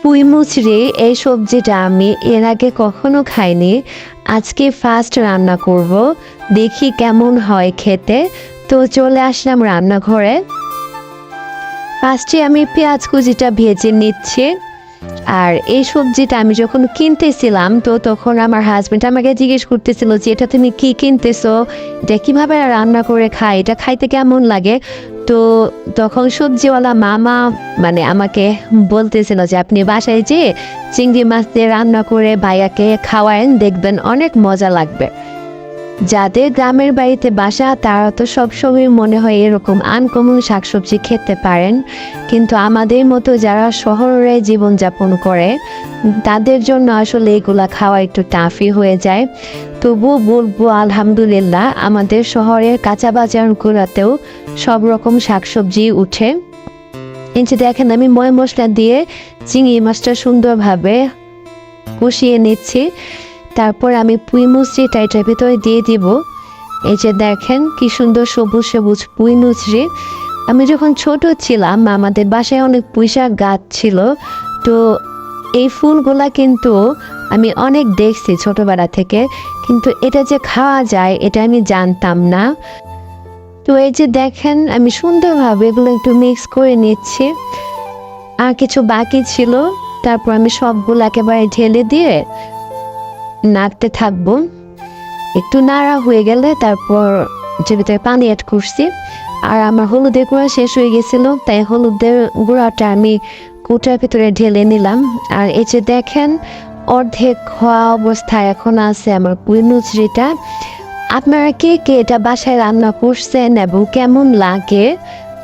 পুঁই মুচড়ি এই সবজিটা আমি এর আগে কখনো খাইনি। আজকে ফার্স্ট রান্না করব, দেখি কেমন হয় খেতে। তো চলে আসলাম রান্নাঘরে। ফার্স্টে আমি পেঁয়াজ কুচিটা ভেজে নিচ্ছি। আর এই সবজিটা আমি যখন কিনতেছিলাম তো তখন আমার হাজবেন্ড আমাকে জিজ্ঞেস করতেছিল যে এটা তুমি কি কিনতেছো, এটা কিভাবে রান্না করে খাই, এটা খাইতে কেমন লাগে। তো তখন সবজিওয়ালা মামা আমাকে বলতেছিল যে আপনি বাসায় যেয়ে চিংড়ি মাছ দিয়ে রান্না করে ভাইয়াকে খাওয়ায়েন, দেখবেন অনেক মজা লাগবে। যাদের গ্রামের বাড়িতে বাসা তারা তো সবসময় মনে হয় এরকম আনকমন শাকসবজি খেতে পারেন, কিন্তু আমাদের মতো যারা শহরে জীবনযাপন করে তাদের জন্য আসলে এগুলা খাওয়া একটু টাফই হয়ে যায়। তবুও বলবো আলহামদুলিল্লাহ, আমাদের শহরের কাঁচা বাজারগুলোতেও সব রকম শাকসবজি উঠে। এই যে দেখেন আমি ময় মশলা দিয়ে চিংড়ি মাছটা সুন্দরভাবে কষিয়ে নিচ্ছি। তারপর আমি পুঁই মুচড়িটা এটার ভিতরে দিয়ে দিব। এই যে দেখেন কি সুন্দর সবুজ সবুজ পুঁই মুচড়ি। আমি যখন ছোট ছিলাম আমাদের বাসায় অনেক পুঁইশাক গাছ ছিল, তো এই ফুলগুলা কিন্তু আমি অনেক দেখছি ছোটবেলা থেকে, কিন্তু এটা যে খাওয়া যায় এটা আমি জানতাম না। তো এই যে দেখেন আমি সুন্দরভাবে এগুলো একটু মিক্স করে নিচ্ছি। আর কিছু বাকি ছিল, তারপর আমি সবগুলো একেবারে ঢেলে দিয়ে নাড়তে থাকবো। একটু নাড়া হয়ে গেলে তারপর যে ভিতরে পানি অ্যাড করছি। আর আমার হলুদের গুঁড়া শেষ হয়ে গেছিল, তাই হলুদের গুঁড়াটা আমি কুটার ভিতরে ঢেলে নিলাম। আর এই যে দেখেন অর্ধেক হওয়া অবস্থায় এখন আছে আমার পুঁই মুচড়িটা। আপনারা কে কে এটা বাসায় রান্না করছেন এবং কেমন লাগে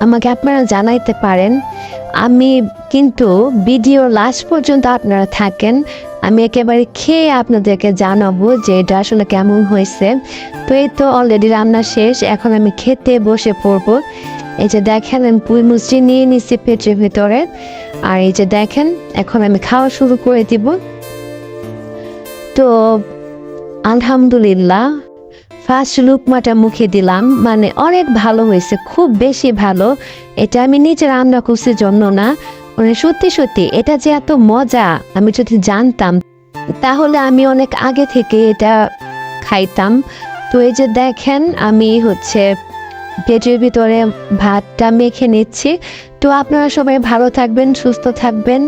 আমাকে আপনারা জানাইতে পারেন। আমি কিন্তু ভিডিও লাস্ট পর্যন্ত আপনারা থাকেন, আমি একেবারে খেয়ে আপনাদেরকে জানাবো যে এটা আসলে কেমন হয়েছে। তো এই তো অলরেডি রান্না শেষ, এখন আমি খেতে বসে পড়বো। এই যে দেখেন আমি পুঁই মুচড়ি নিয়ে নিচ্ছি পেটের ভিতরে। আর এই যে দেখেন এখন আমি খাওয়া শুরু করে দিব। তো আলহামদুলিল্লাহ ফার্স্ট লুকমাটা মুখে দিলাম, অনেক ভালো হয়েছে, খুব বেশি ভালো। এটা আমি নিজে রান্না করছি জন্য না, সত্যি সত্যি এটা যে এত মজা আমি যদি জানতাম তাহলে আমি অনেক আগে থেকে এটা খাইতাম। তো এই যে দেখেন আমি পেটের ভিতরে ভাতটা মেখে নিচ্ছি। তো আপনারা সবাই ভালো থাকবেন, সুস্থ থাকবেন।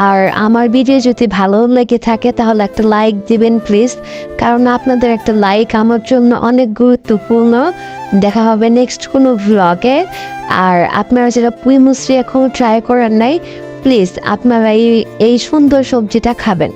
আর আমার ভিডিও যদি ভালো লেগে থাকে তাহলে একটা লাইক দিবেন প্লিজ, কারণ আপনাদের একটা লাইক আমার জন্য অনেক গুরুত্বপূর্ণ। দেখা হবে নেক্সট কোনো ভ্লগে। আর আপনারা যারা পুঁই মুচড়ি এখনো ট্রাই করেন নাই, প্লিজ আপনারা এই সুন্দর সবজিটা খাবেন।